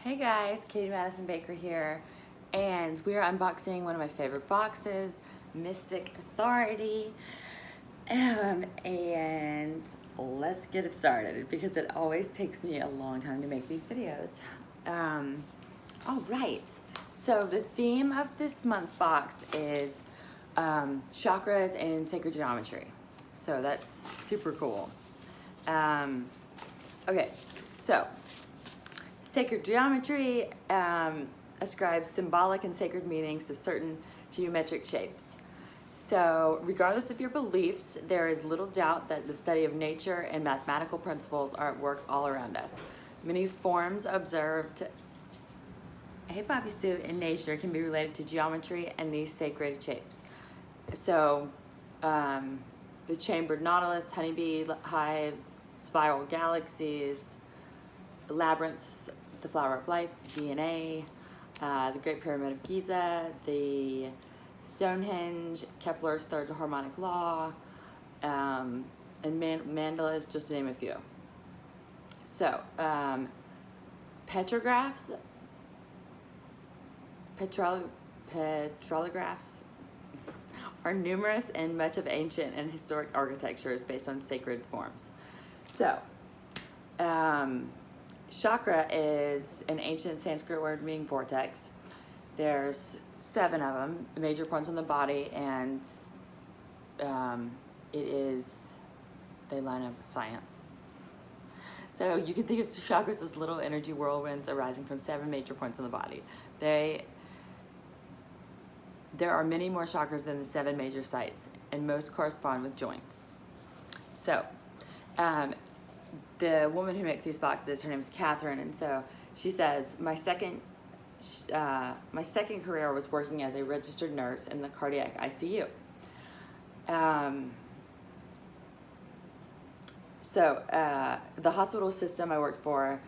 Hey guys, Katie Madison Baker here, and we are unboxing one of my favorite boxes, Mystic Authority. And let's get it started because it always takes me a long time to make these videos. All right, so the theme of this month's box is chakras and sacred geometry. So that's super cool. Okay, so sacred geometry ascribes symbolic and sacred meanings to certain geometric shapes. So regardless of your beliefs, there is little doubt that the study of nature and mathematical principles are at work all around us. Many forms observed, hey Bobby Sue, in nature can be related to geometry and these sacred shapes. So the chambered nautilus, honeybee hives, spiral galaxies, labyrinths, the flower of life, DNA, the Great Pyramid of Giza, the Stonehenge, Kepler's third harmonic law, and mandalas, just to name a few. So, petrographs are numerous, and much of ancient and historic architecture is based on sacred forms. So, chakra is an ancient Sanskrit word meaning vortex. There's 7 of them, major points on the body, and they line up with science. So you can think of chakras as little energy whirlwinds arising from 7 major points on the body. There are many more chakras than the 7 major sites, and most correspond with joints. So, the woman who makes these boxes, her name is Catherine, and so she says, my second career was working as a registered nurse in the cardiac ICU. The hospital system I worked for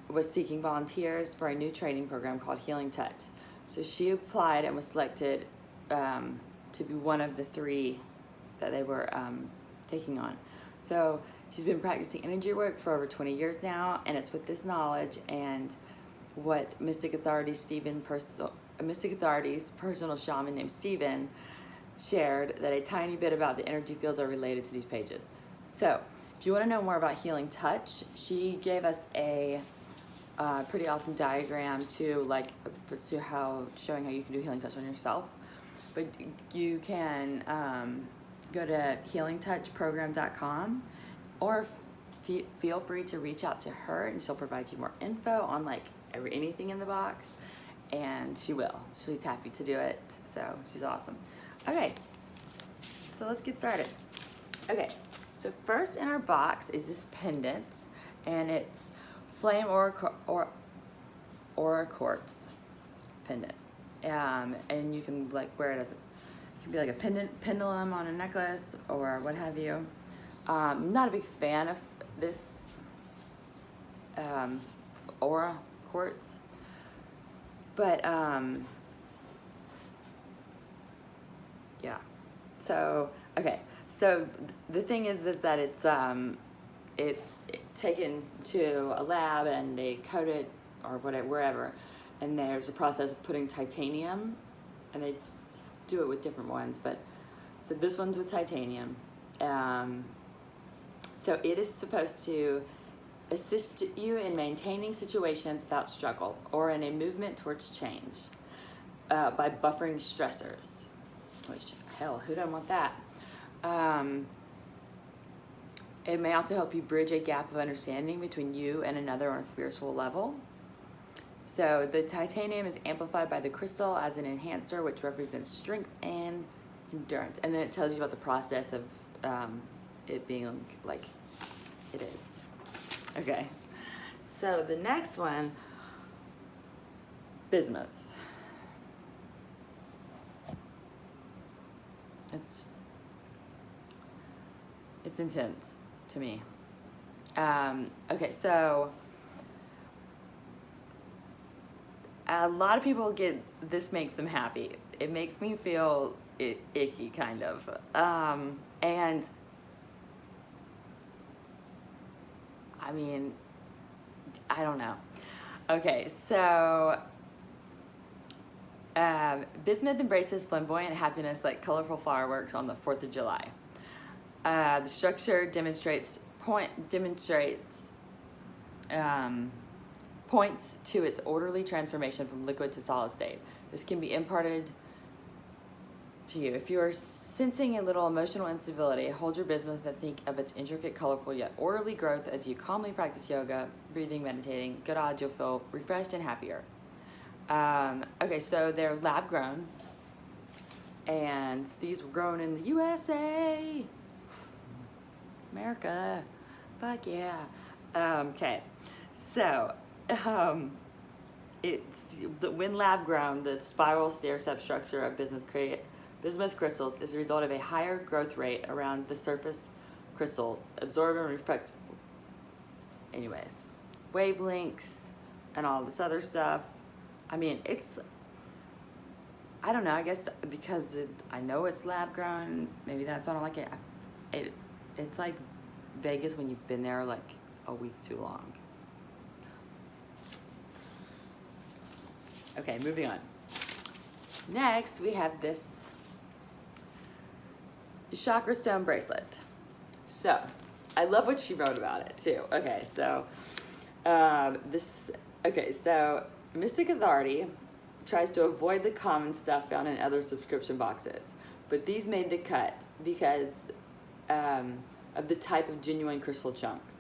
was seeking volunteers for a new training program called Healing Touch. So she applied and was selected to be one of the 3 that they were taking on. So she's been practicing energy work for over 20 years now, and it's with this knowledge and what Mystic Authority's personal shaman named Stephen shared that a tiny bit about the energy fields are related to these pages. So if you want to know more about Healing Touch, she gave us a pretty awesome diagram showing how you can do Healing Touch on yourself. But you can go to healingtouchprogram.com, or feel free to reach out to her, and she'll provide you more info on anything in the box, and she's happy to do it, so she's awesome. Okay, so let's get started. Okay, so first in our box is this pendant, and it's flame aura quartz pendant, and you can wear it as it can be like a pendulum on a necklace or what have you. I'm not a big fan of this aura quartz, but yeah. So okay, so the thing is that it's taken to a lab and they coat it or wherever, and there's a process of putting titanium, and they do it with different ones, but so this one's with titanium. So it is supposed to assist you in maintaining situations without struggle or in a movement towards change by buffering stressors, which, hell, who doesn't want that? It may also help you bridge a gap of understanding between you and another on a spiritual level. So the titanium is amplified by the crystal as an enhancer, which represents strength and endurance. And then it tells you about the process of it being like it is. Okay, so the next one, bismuth. It's intense to me. Okay, so a lot of people this makes them happy. It makes me feel icky, kind of. And I mean, I don't know. Okay, so bismuth embraces flamboyant happiness like colorful fireworks on the 4th of July. The structure demonstrates points to its orderly transformation from liquid to solid state. This can be imparted to you. If you are sensing a little emotional instability, hold your bismuth and think of its intricate, colorful, yet orderly growth as you calmly practice yoga, breathing, meditating. Good odds you'll feel refreshed and happier. Okay, so they're lab grown, and these were grown in the USA. America, fuck yeah. Okay, so when lab grown, the spiral stair-step structure of bismuth crystals is the result of a higher growth rate around the surface crystals, absorb and reflect. Anyways, wavelengths and all this other stuff. I mean, I don't know, I guess because I know it's lab grown, maybe that's why I don't like it. It's like Vegas when you've been there like a week too long. Okay, moving on. Next, we have this chakra stone bracelet. So, I love what she wrote about it too. Okay, so Mystic Authority tries to avoid the common stuff found in other subscription boxes, but these made the cut because of the type of genuine crystal chunks.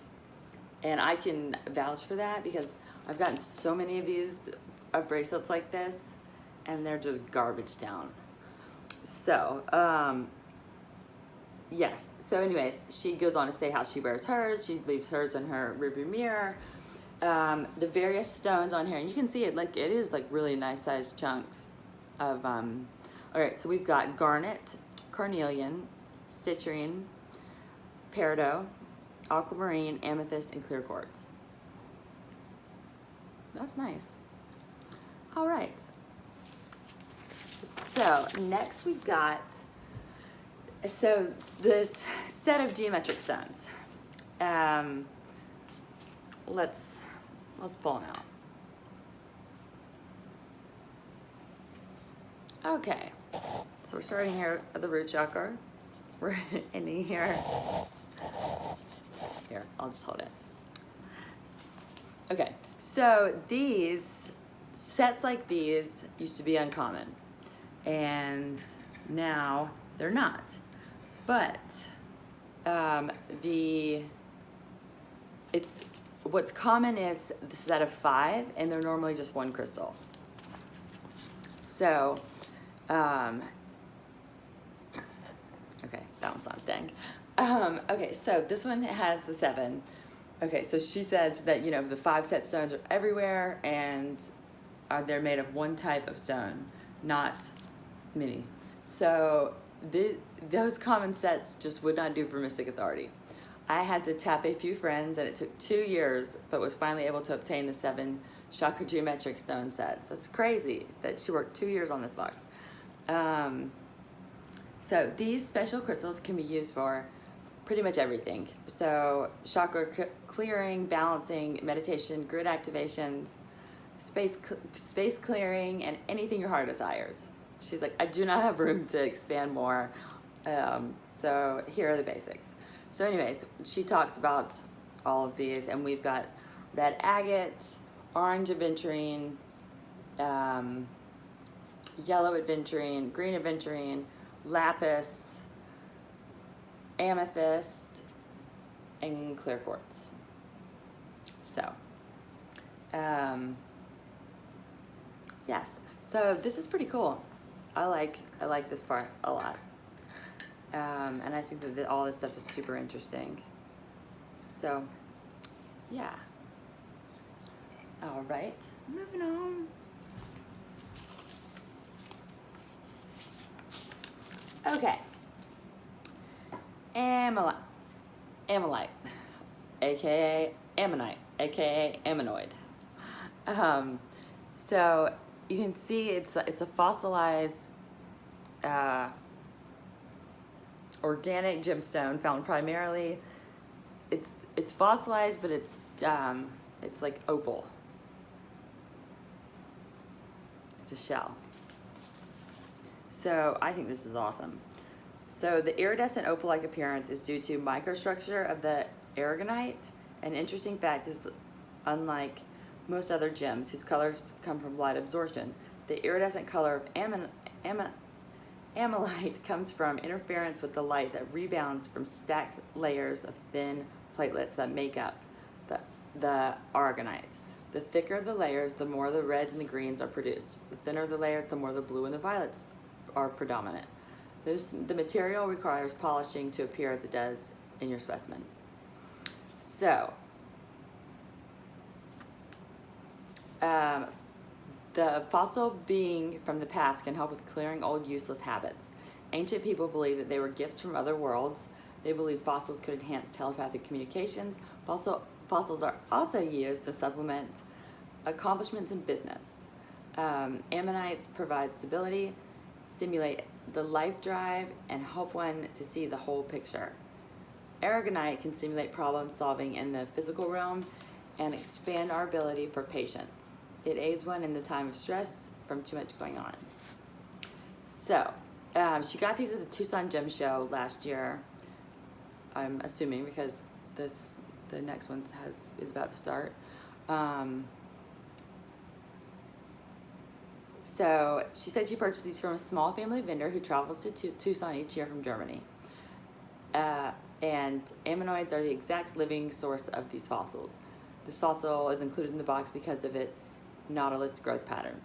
And I can vouch for that because I've gotten so many of these bracelets like this, and they're just garbage town. So, yes. So anyways, she goes on to say how she wears hers. She leaves hers in her rearview mirror. The various stones on here, and you can see it, like, it is like really nice sized chunks of, all right, so we've got garnet, carnelian, citrine, peridot, aquamarine, amethyst, and clear quartz. That's nice. All right. So next we've got, so this set of geometric stones. Let's pull them out. Okay, so we're starting here at the root chakra. We're ending here. Here, I'll just hold it. Okay, so these sets like these used to be uncommon, and now they're not. But what's common is the set of 5, and they're normally just one crystal. So, okay, that one's not staying. Okay, so this one has the 7. Okay, so she says that, you know, the 5 set stones are everywhere, and they're made of one type of stone, not many. So those common sets just would not do for Mystic Authority. I had to tap a few friends, and it took 2 years, but was finally able to obtain the 7 chakra geometric stone sets. That's crazy that she worked 2 years on this box. So these special crystals can be used for pretty much everything. So chakra clearing, balancing, meditation, grid activations, space clearing, and anything your heart desires. She's like, I do not have room to expand more. So here are the basics. So anyways, she talks about all of these, and we've got red agate, orange aventurine, yellow aventurine, green aventurine, lapis, amethyst, and clear quartz. So, yes. So this is pretty cool. I like this part a lot. And I think that all this stuff is super interesting. So, yeah. All right, moving on. Okay. Ammonite, aka ammonite, aka ammonoid. So you can see it's a fossilized organic gemstone found primarily. It's fossilized, but it's like opal. It's a shell. So I think this is awesome. So the iridescent opal-like appearance is due to microstructure of the aragonite. An interesting fact is, unlike most other gems whose colors come from light absorption, the iridescent color of amylite comes from interference with the light that rebounds from stacked layers of thin platelets that make up the aragonite. The thicker the layers, the more the reds and the greens are produced. The thinner the layers, the more the blue and the violets are predominant. The material requires polishing to appear as it does in your specimen. So, the fossil being from the past can help with clearing old useless habits. Ancient people believed that they were gifts from other worlds. They believed fossils could enhance telepathic communications. Fossils are also used to supplement accomplishments in business. Ammonites provide stability, stimulate the life drive, and help one to see the whole picture. Aragonite can stimulate problem solving in the physical realm and expand our ability for patience. It aids one in the time of stress from too much going on. So, she got these at the Tucson Gem Show last year, I'm assuming, because the next one is about to start. So she said she purchased these from a small family vendor who travels to Tucson each year from Germany. And ammonoids are the exact living source of these fossils. This fossil is included in the box because of its nautilus growth pattern.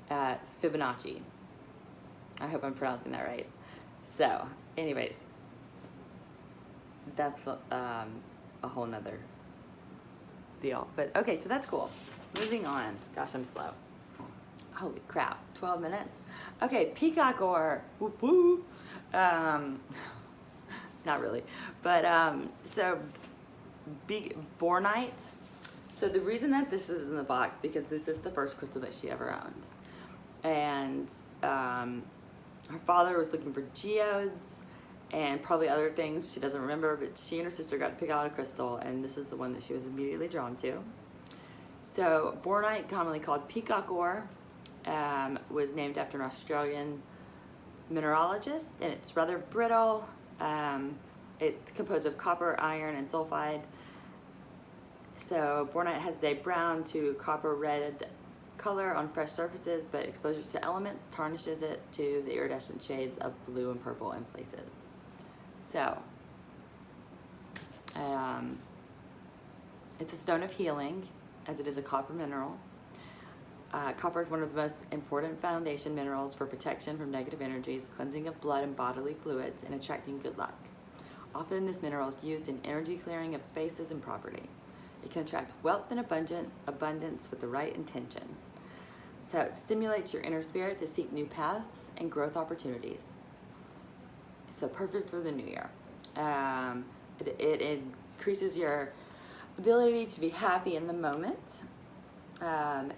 Fibonacci. I hope I'm pronouncing that right. So, anyways, that's a whole nother deal. But okay, so that's cool. Moving on. Gosh, I'm slow. Holy crap, 12 minutes. Okay, peacock ore. Whoop whoop. Not really. But so bornite. So the reason that this is in the box, because this is the first crystal that she ever owned. And her father was looking for geodes and probably other things she doesn't remember, but she and her sister got to pick out a crystal, and this is the one that she was immediately drawn to. So bornite, commonly called peacock ore, was named after an Australian mineralogist, and it's rather brittle. It's composed of copper, iron, and sulfide. So bornite has a brown to copper red color on fresh surfaces, but exposure to elements tarnishes it to the iridescent shades of blue and purple in places. So, it's a stone of healing, as it is a copper mineral. Copper is one of the most important foundation minerals for protection from negative energies, cleansing of blood and bodily fluids, and attracting good luck. Often this mineral is used in energy clearing of spaces and property. It can attract wealth and abundance with the right intention. So it stimulates your inner spirit to seek new paths and growth opportunities. So perfect for the new year. It increases your ability to be happy in the moment, and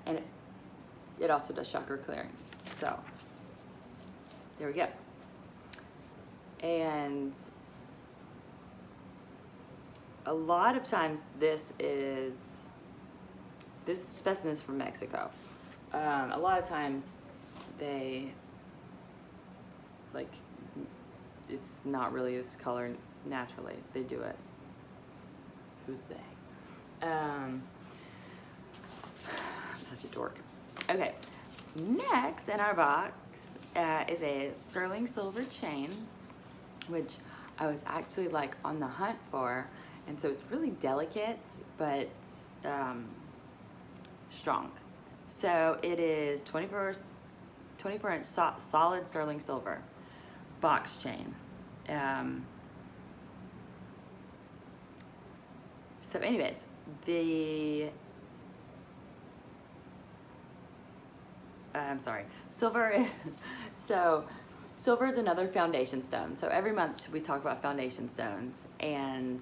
it also does chakra clearing. So there we go. And a lot of times this specimen is from Mexico. A lot of times it's not really its color naturally. They do it. Who's they? I'm such a dork. Okay, next in our box is a sterling silver chain, which I was actually on the hunt for, and so it's really delicate but strong. So it is 24-inch solid sterling silver box chain. So anyways, silver. So silver is another foundation stone. So every month we talk about foundation stones, and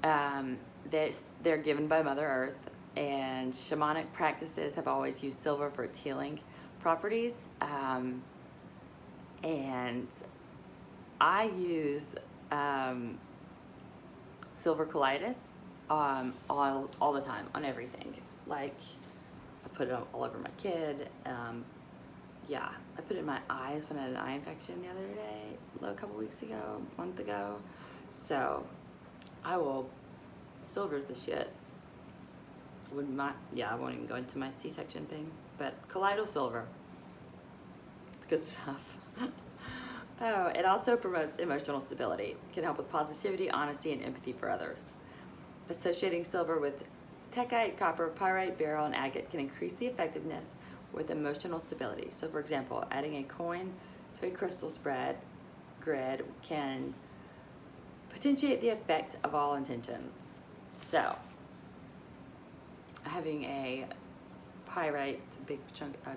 they're given by Mother Earth, and shamanic practices have always used silver for its healing properties. And I use silver colloides all the time on everything. Like I put it all over my kid. Yeah, I put it in my eyes when I had an eye infection the other day, a couple weeks ago, a month ago. So I will silver's the shit. I won't even go into my C-section thing, but colloidal silver. It's good stuff. Oh, it also promotes emotional stability. It can help with positivity, honesty, and empathy for others. Associating silver with techite, copper, pyrite, beryl, and agate can increase the effectiveness with emotional stability. So for example, adding a coin to a crystal grid can potentiate the effect of all intentions. So having a pyrite, big chunk, a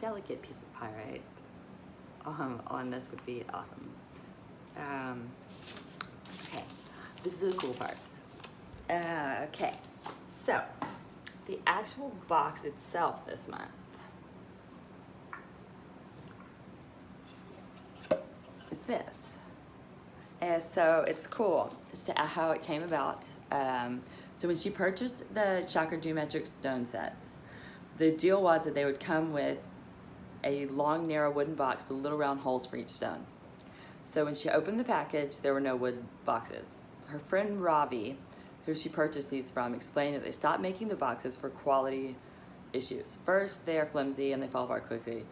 delicate piece of pyrite on this would be awesome. Okay, this is the cool part. Okay, so the actual box itself this month is this. And so it's cool how it came about. So when she purchased the chakra geometric stone sets, the deal was that they would come with a long, narrow wooden box with little round holes for each stone. So when she opened the package, there were no wood boxes. Her friend Ravi, who she purchased these from, explained that they stopped making the boxes for quality issues. First, they are flimsy and they fall apart quickly.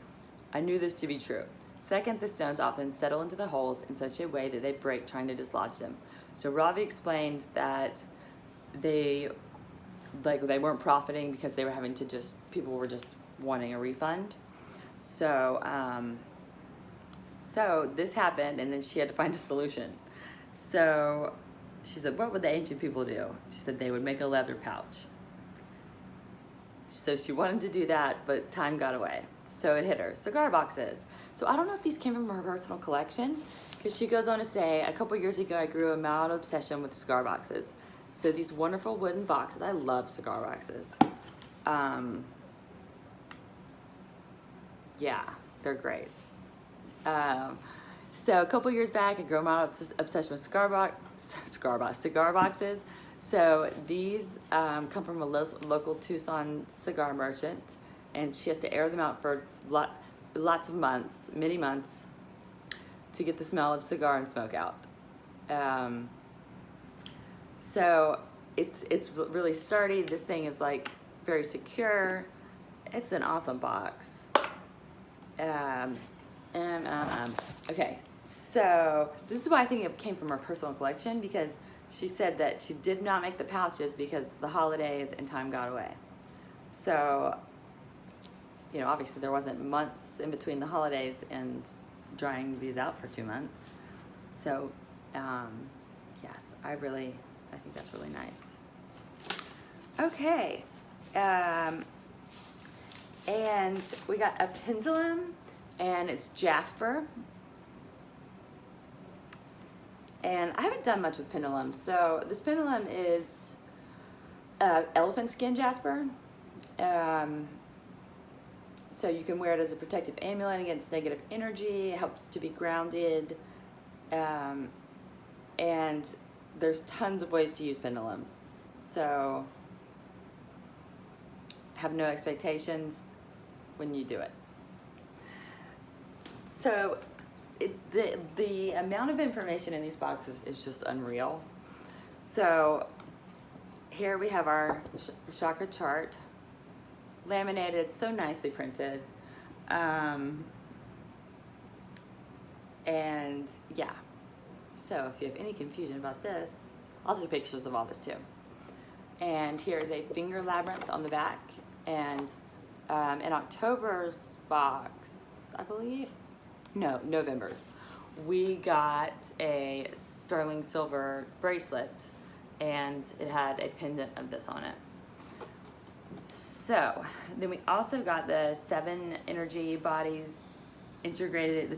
I knew this to be true. Second, the stones often settle into the holes in such a way that they break trying to dislodge them. So Ravi explained that they weren't profiting because they were having to people were just wanting a refund. So this happened, and then she had to find a solution. So she said, what would the ancient people do? She said they would make a leather pouch. So she wanted to do that, but time got away. So it hit her, cigar boxes. So I don't know if these came from her personal collection, because she goes on to say, a couple years ago, I grew a mild obsession with cigar boxes. So these wonderful wooden boxes, I love cigar boxes. Yeah, they're great. So a couple years back, I grew a mild obsession with cigar boxes. So these come from a local Tucson cigar merchant, and she has to air them out for lots of months, many months, to get the smell of cigar and smoke out. So it's really sturdy. This thing is like very secure. It's an awesome box. Okay, so this is why I think it came from her personal collection, because she said that she did not make the pouches because the holidays and time got away. So, obviously there wasn't months in between the holidays and drying these out for 2 months. So, yes, I think that's really nice. Okay, and we got a pendulum, and it's jasper. And I haven't done much with pendulums. So this pendulum is elephant skin jasper. So you can wear it as a protective amulet against negative energy. It helps to be grounded. And there's tons of ways to use pendulums. So have no expectations when you do it. So the amount of information in these boxes is just unreal. So here we have our chakra chart, laminated, so nicely printed. And yeah, so if you have any confusion about this, I'll take pictures of all this too. And here's a finger labyrinth on the back. And in October's box, I believe, no, November's, we got a sterling silver bracelet, and it had a pendant of this on it. So then we also got the 7 energy bodies interpreted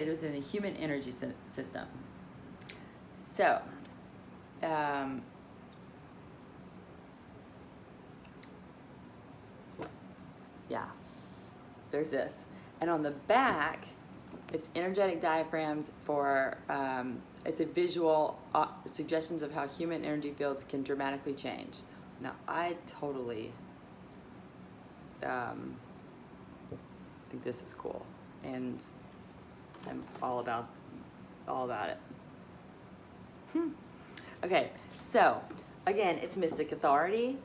within the human energy system. So yeah, there's this. And on the back, it's energetic diaphragms for, it's a visual suggestions of how human energy fields can dramatically change. No, I totally think this is cool, and I'm all about it. Okay, so again, it's Mystic Authority.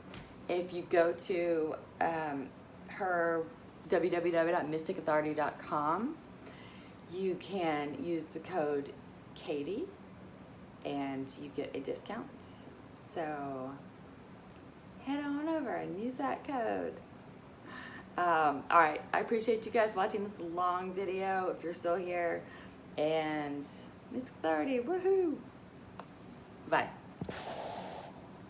If you go to her www.mysticauthority.com, you can use the code Katie and you get a discount. So head on over and use that code. All right, I appreciate you guys watching this long video if you're still here. And Mystic Authority, woohoo! Bye.